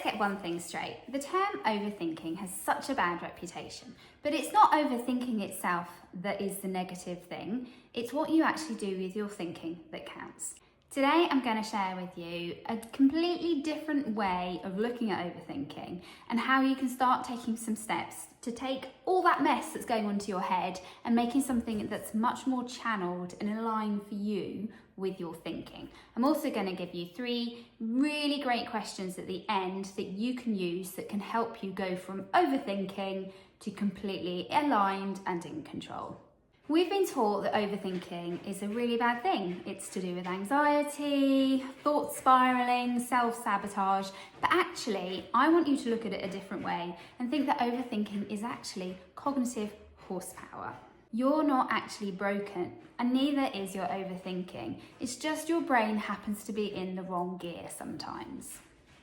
let's get one thing straight. The term overthinking has such a bad reputation, but it's not overthinking itself that is the negative thing. It's what you actually do with your thinking that counts. Today, I'm going to share with you a completely different way of looking at overthinking and how you can start taking some steps to take all that mess that's going on to your head and making something that's much more channeled and aligned for you with your thinking. I'm also going to give you 3 really great questions at the end that you can use that can help you go from overthinking to completely aligned and in control. We've been taught that overthinking is a really bad thing. It's to do with anxiety, thought spiraling, self-sabotage, but actually I want you to look at it a different way and think that overthinking is actually cognitive horsepower. You're not actually broken, and neither is your overthinking. It's just your brain happens to be in the wrong gear sometimes.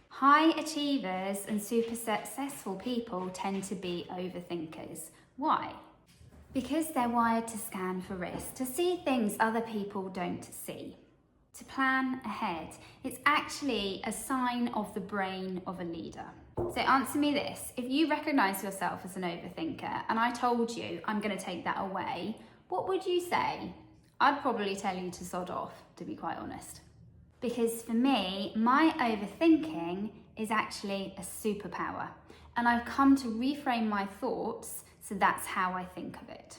High achievers and super successful people tend to be overthinkers. Why? Because they're wired to scan for risk, to see things other people don't see, to plan ahead. It's actually a sign of the brain of a leader. So answer me this, if you recognise yourself as an overthinker and I told you I'm going to take that away, what would you say? I'd probably tell you to sod off, to be quite honest. Because for me, my overthinking is actually a superpower, and I've come to reframe my thoughts. So that's how I think of it.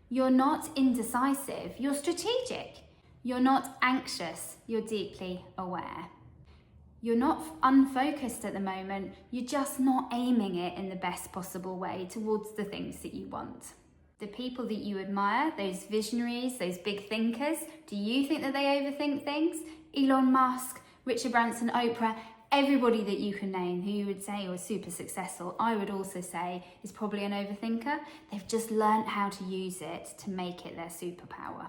You're not indecisive, you're strategic. You're not anxious, you're deeply aware. You're not unfocused at the moment, you're just not aiming it in the best possible way towards the things that you want. The people that you admire, those visionaries, those big thinkers, do you think that they overthink things? Elon Musk, Richard Branson, Oprah, everybody that you can name who you would say was super successful, I would also say is probably an overthinker. They've just learned how to use it to make it their superpower.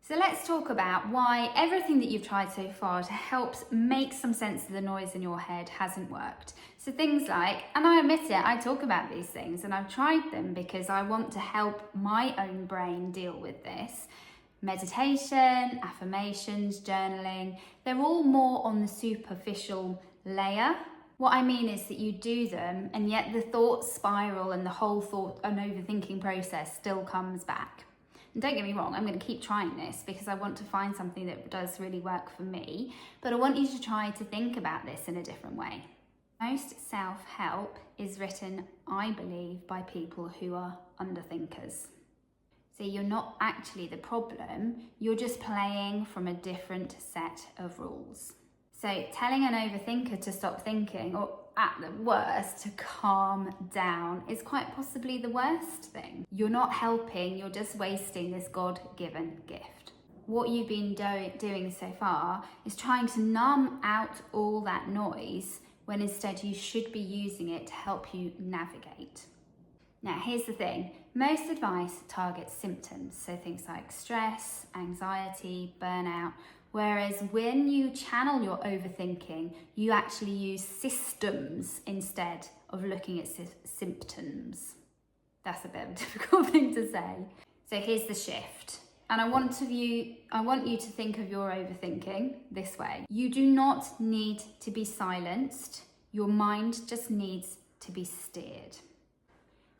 So let's talk about why everything that you've tried so far to help make some sense of the noise in your head hasn't worked. So things like, and I admit it, I talk about these things and I've tried them because I want to help my own brain deal with this. Meditation, affirmations, journaling, they're all more on the superficial layer. What I mean is that you do them and yet the thought spiral and the whole thought and overthinking process still comes back. And don't get me wrong, I'm going to keep trying this because I want to find something that does really work for me, but I want you to try to think about this in a different way. Most self-help is written, I believe, by people who are underthinkers. So you're not actually the problem, you're just playing from a different set of rules. So telling an overthinker to stop thinking, or at the worst, to calm down, is quite possibly the worst thing. You're not helping, you're just wasting this God-given gift. What you've been doing so far is trying to numb out all that noise when instead you should be using it to help you navigate. Now, here's the thing. Most advice targets symptoms, so things like stress, anxiety, burnout, whereas when you channel your overthinking, you actually use systems instead of looking at symptoms. That's a bit of a difficult thing to say. So here's the shift. And I want you to think of your overthinking this way. You do not need to be silenced. Your mind just needs to be steered.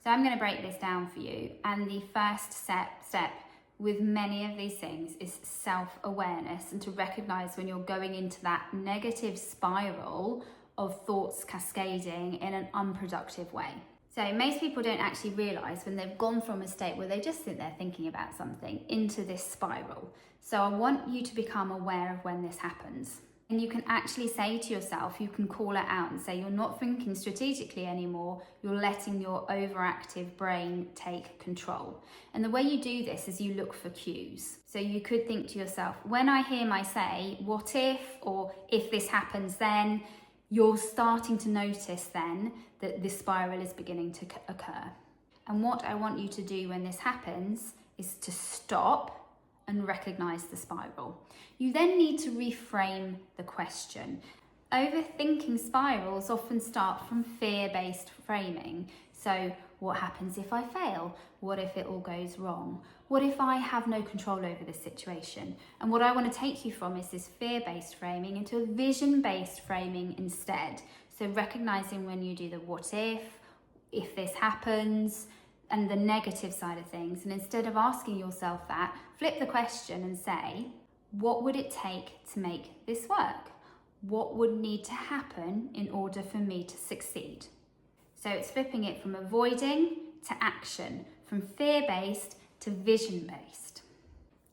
So I'm going to break this down for you. And the first step with many of these things is self-awareness, and to recognize when you're going into that negative spiral of thoughts cascading in an unproductive way. So most people don't actually realize when they've gone from a state where they just think they're thinking about something into this spiral. So I want you to become aware of when this happens. And you can actually say to yourself, you can call it out and say, you're not thinking strategically anymore, you're letting your overactive brain take control. And the way you do this is you look for cues. So you could think to yourself, when I hear my say, what if, or if this happens then, you're starting to notice then that this spiral is beginning to occur. And what I want you to do when this happens is to stop and recognize the spiral. You then need to reframe the question. Overthinking spirals often start from fear-based framing. So what happens if I fail? What if it all goes wrong? What if I have no control over this situation? And what I want to take you from is this fear-based framing into a vision-based framing instead. So recognizing when you do the what if this happens, and the negative side of things. And instead of asking yourself that, flip the question and say, what would it take to make this work? What would need to happen in order for me to succeed? So it's flipping it from avoiding to action, from fear-based to vision-based.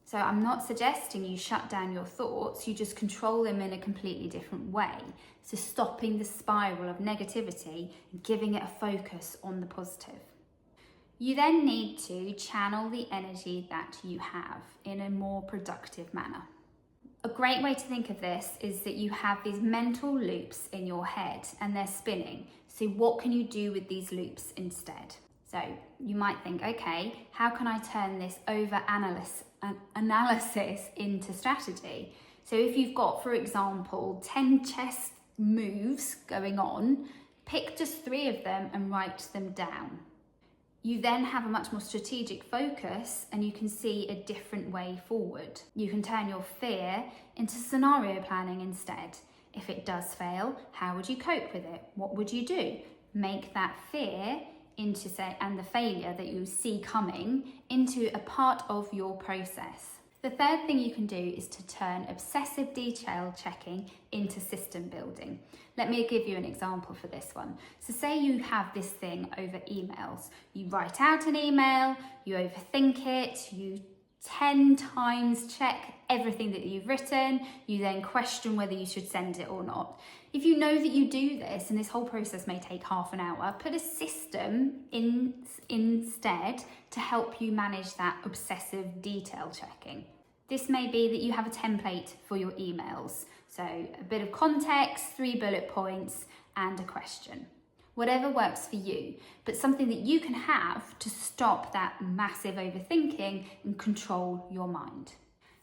So I'm not suggesting you shut down your thoughts, you just control them in a completely different way. So stopping the spiral of negativity and giving it a focus on the positive. You then need to channel the energy that you have in a more productive manner. A great way to think of this is that you have these mental loops in your head and they're spinning. So what can you do with these loops instead? So you might think, okay, how can I turn this analysis into strategy? So if you've got, for example, 10 chess moves going on, pick just 3 of them and write them down. You then have a much more strategic focus and you can see a different way forward. You can turn your fear into scenario planning instead. If it does fail, how would you cope with it? What would you do? Make that fear into and the failure that you see coming into a part of your process. The third thing you can do is to turn obsessive detail checking into system building. Let me give you an example for this one. So say you have this thing over emails. You write out an email, you overthink it, you 10 times check everything that you've written, you then question whether you should send it or not. If you know that you do this, and this whole process may take half an hour, put a system in instead to help you manage that obsessive detail checking. This may be that you have a template for your emails. So a bit of context, 3 bullet points, and a question. Whatever works for you, but something that you can have to stop that massive overthinking and control your mind.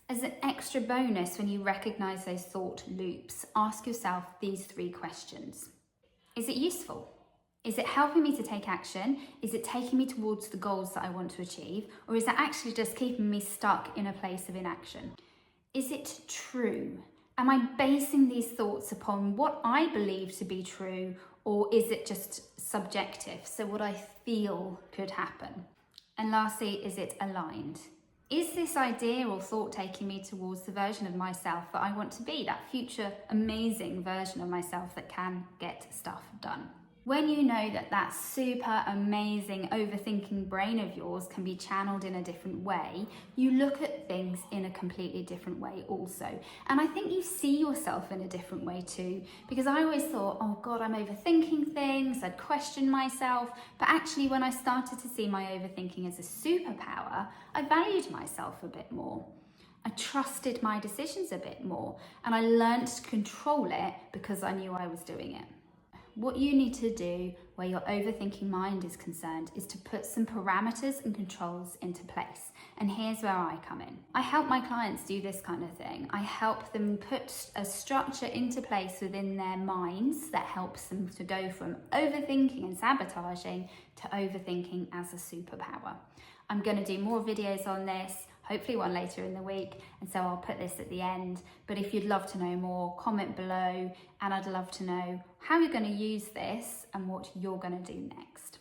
As an extra bonus, when you recognize those thought loops, ask yourself these 3 questions. Is it useful? Is it helping me to take action? Is it taking me towards the goals that I want to achieve? Or is it actually just keeping me stuck in a place of inaction? Is it true? Am I basing these thoughts upon what I believe to be true, or is it just subjective? So what I feel could happen. And lastly, is it aligned? Is this idea or thought taking me towards the version of myself that I want to be, that future amazing version of myself that can get stuff done? When you know that that super amazing overthinking brain of yours can be channeled in a different way, you look at things in a completely different way also. And I think you see yourself in a different way too, because I always thought, oh God, I'm overthinking things, I'd question myself. But actually when I started to see my overthinking as a superpower, I valued myself a bit more. I trusted my decisions a bit more, and I learned to control it because I knew I was doing it. What you need to do where your overthinking mind is concerned is to put some parameters and controls into place. And here's where I come in. I help my clients do this kind of thing. I help them put a structure into place within their minds that helps them to go from overthinking and sabotaging to overthinking as a superpower. I'm going to do more videos on this, hopefully one later in the week, and so I'll put this at the end. But if you'd love to know more, comment below, and I'd love to know how you're going to use this and what you're going to do next.